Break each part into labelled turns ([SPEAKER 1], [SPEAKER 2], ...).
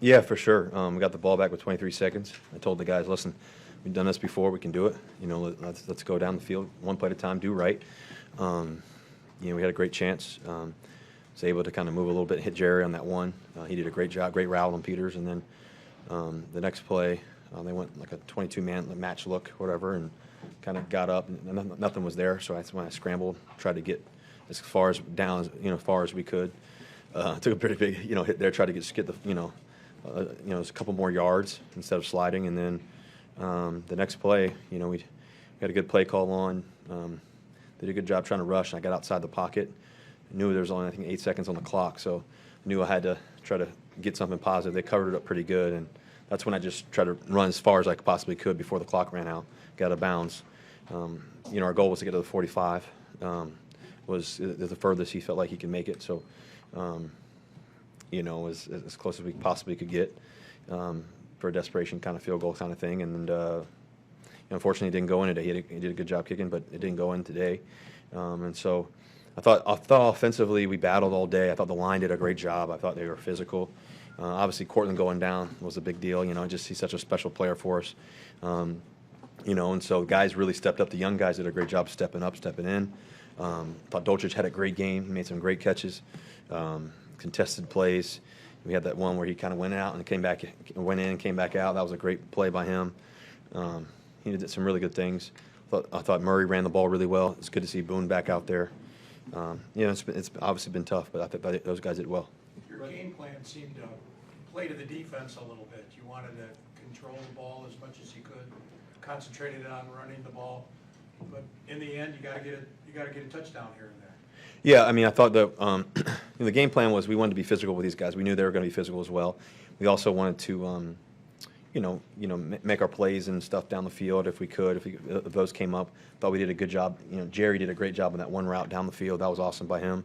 [SPEAKER 1] Yeah, for sure. We got the ball back with 23 seconds. I told the guys, listen, we've done this before. We can do it. Let's go down the field one play at a time, do right. Um, we had a great chance. Was able to kind of move a little bit, hit Jerry on that one. He did a great job, great route on Peters. And then the next play, they went like a 22-man match look, whatever, and kind of got up, and nothing was there. So when I scrambled, tried to get as far as down, far as we could. Took a pretty big, hit there. Tried to get the, a couple more yards instead of sliding. And then the next play, we had a good play call on. Did a good job trying to rush. I got outside the pocket. Knew there was only, I think, 8 seconds on the clock, so I knew I had to try to get something positive. They covered it up pretty good, and that's when I just tried to run as far as I possibly could before the clock ran out. Got out of bounds. Our goal was to get to the 45. Was the furthest he felt like he could make it. So, as close as we possibly could get for a desperation kind of field goal kind of thing. And unfortunately, it didn't go in today. He did a good job kicking, but it didn't go in today. And so I thought offensively we battled all day. I thought the line did a great job. I thought they were physical. Obviously, Cortland going down was a big deal. He's such a special player for us. And so guys really stepped up. The young guys did a great job stepping up, stepping in. Thought Dolchich had a great game. He made some great catches, contested plays. We had that one where he kind of went out and went in and came back out. That was a great play by him. He did some really good things. I thought Murray ran the ball really well. It's good to see Boone back out there. It's obviously been tough, but I think those guys did well.
[SPEAKER 2] Your game plan seemed to play to the defense a little bit. You wanted to control the ball as much as you could, concentrated on running the ball, but in the end, you got to get a touchdown here and there.
[SPEAKER 1] Yeah, I thought the game plan was we wanted to be physical with these guys. We knew they were going to be physical as well. We also wanted to, make our plays and stuff down the field if we could. If those came up, thought we did a good job. Jerry did a great job on that one route down the field. That was awesome by him.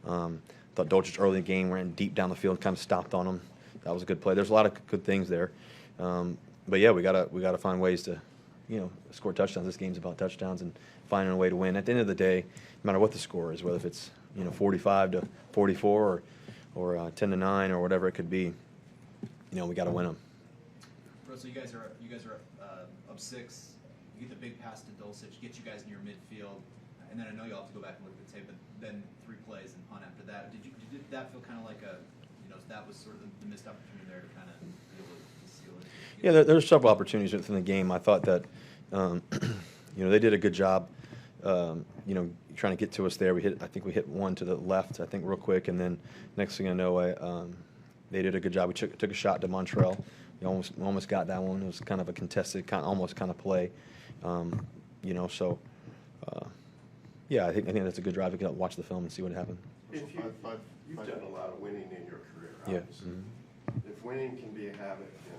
[SPEAKER 1] Thought Dolchich early in the game ran deep down the field, kind of stopped on him. That was a good play. There's a lot of good things there. But yeah, we gotta find ways to, score touchdowns. This game's about touchdowns and finding a way to win. At the end of the day, no matter what the score is, whether if it's 45-44 or 10-9 or whatever it could be, we got to win them.
[SPEAKER 3] Russell, you guys are up 6. You get the big pass to Dulcich, get you guys near midfield, and then I know you'll have to go back and look at the tape, but then 3 plays and punt after that. Did that feel kind of like that was sort of the missed opportunity there to kind of be able to seal it?
[SPEAKER 1] Yeah, there's several opportunities within the game. I thought that, they did a good job, trying to get to us there. I think we hit one to the left, I think, real quick, and then next thing I know, they did a good job. We took a shot to Montreal. We almost got that one. It was kind of a contested, almost kind of play, yeah, I think that's a good drive. We can watch the film and see what happened.
[SPEAKER 4] You've done a lot of winning in your career,
[SPEAKER 1] Yeah.
[SPEAKER 4] obviously.
[SPEAKER 1] Mm-hmm.
[SPEAKER 4] If winning can be a habit, can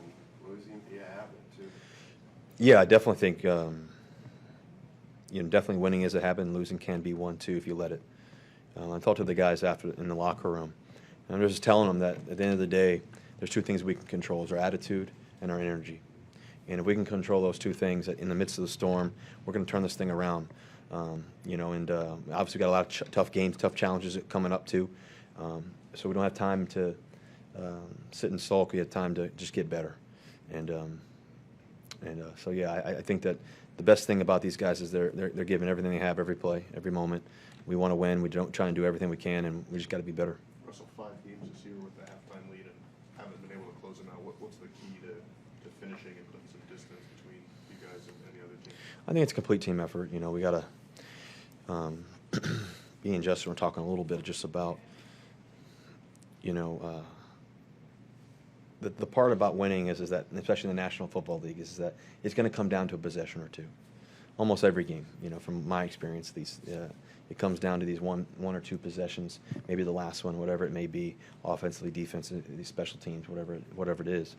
[SPEAKER 4] losing be a habit too?
[SPEAKER 1] Yeah, I definitely think, definitely winning is a habit, and losing can be one too if you let it. I talked to the guys after in the locker room, and I was just telling them that at the end of the day, there's 2 things we can control: is our attitude and our energy. And if we can control those 2 things in the midst of the storm, we're going to turn this thing around. Obviously got a lot of tough games, tough challenges coming up too. So we don't have time to sit and sulk. We have time to just get better. So yeah, I think that the best thing about these guys is they're giving everything they have, every play, every moment. We want to win. We don't try and do everything we can, and we just got to be better.
[SPEAKER 5] Russell, 5 games this year with the halftime lead and haven't been able to close them out. What's the key to finishing and putting some distance between you guys and the other team?
[SPEAKER 1] I think it's a complete team effort. We got to me and Justin were talking a little bit just about the part about winning is that, especially in the National Football League, is that it's going to come down to a possession or 2. Almost every game, from my experience, it comes down to these one or 2 possessions, maybe the last one, whatever it may be, offensively, defensively, these special teams, whatever it is.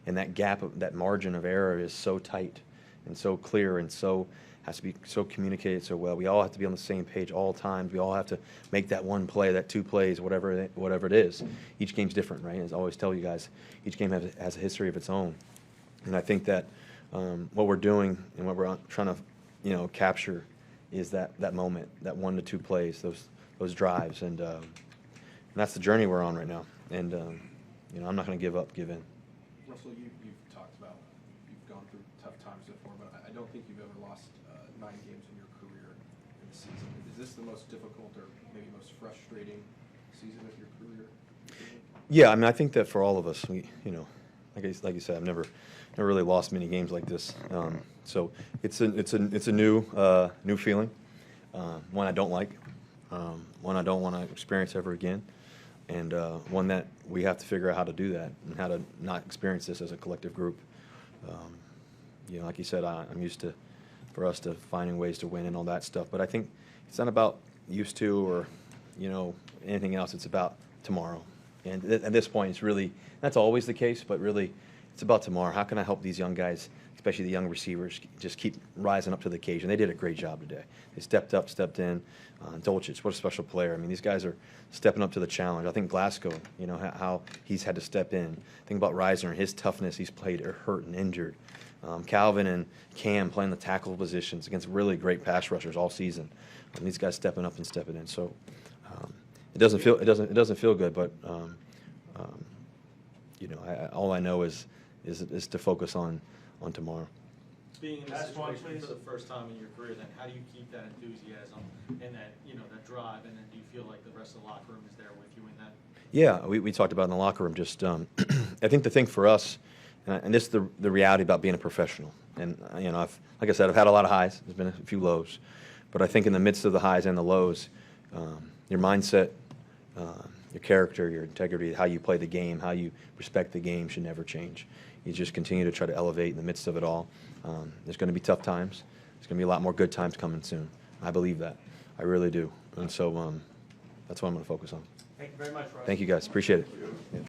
[SPEAKER 1] And that gap, that margin of error is so tight and so clear and has to be so communicated so well. We all have to be on the same page all times. We all have to make that one play, that 2 plays, whatever it is. Each game's different, right? As I always tell you guys, each game has a history of its own. And I think that what we're doing and what we're trying to capture is that moment, that 1 to 2 plays, those drives, and that's the journey we're on right now. And I'm not going to give up, give in.
[SPEAKER 6] Russell, you've talked about you've gone through tough times before, but I don't think you've ever lost 9 games in your career in the season. Is this the most difficult or maybe most frustrating season of your career?
[SPEAKER 1] Yeah, I mean, I think that for all of us, we, like you said, I've never really lost many games like this. So it's a new feeling, one I don't like, one I don't want to experience ever again, and one that we have to figure out how to do that and how to not experience this as a collective group. Like you said, I'm used to, for us to finding ways to win and all that stuff. But I think it's not about used to or anything else. It's about tomorrow. And at this point, it's really, that's always the case, but really it's about tomorrow. How can I help these young guys, especially the young receivers, just keep rising up to the occasion? They did a great job today. They stepped up, stepped in. Dolchich, what a special player. I mean, these guys are stepping up to the challenge. I think Glasgow, how he's had to step in. Think about Reisner, his toughness. He's played hurt and injured. Calvin and Cam playing the tackle positions against really great pass rushers all season. These guys stepping up and stepping in. So it doesn't feel good, but all I know is to focus on tomorrow.
[SPEAKER 7] Being in this
[SPEAKER 2] Last one,
[SPEAKER 7] situation
[SPEAKER 2] please.
[SPEAKER 7] for the first time in your career, then how do you keep that enthusiasm and that that drive, and then do you feel like the rest of the locker room is there with you in that?
[SPEAKER 1] Yeah, we talked about it in the locker room. Just I think the thing for us, and this is the reality about being a professional. And like I said, I've had a lot of highs. There's been a few lows, but I think in the midst of the highs and the lows, your mindset, your character, your integrity, how you play the game, how you respect the game should never change. You just continue to try to elevate in the midst of it all. There's going to be tough times. There's going to be a lot more good times coming soon. I believe that. I really do. And so that's what I'm going to focus on.
[SPEAKER 2] Thank you very much, Russ.
[SPEAKER 1] Thank you, guys. Appreciate it.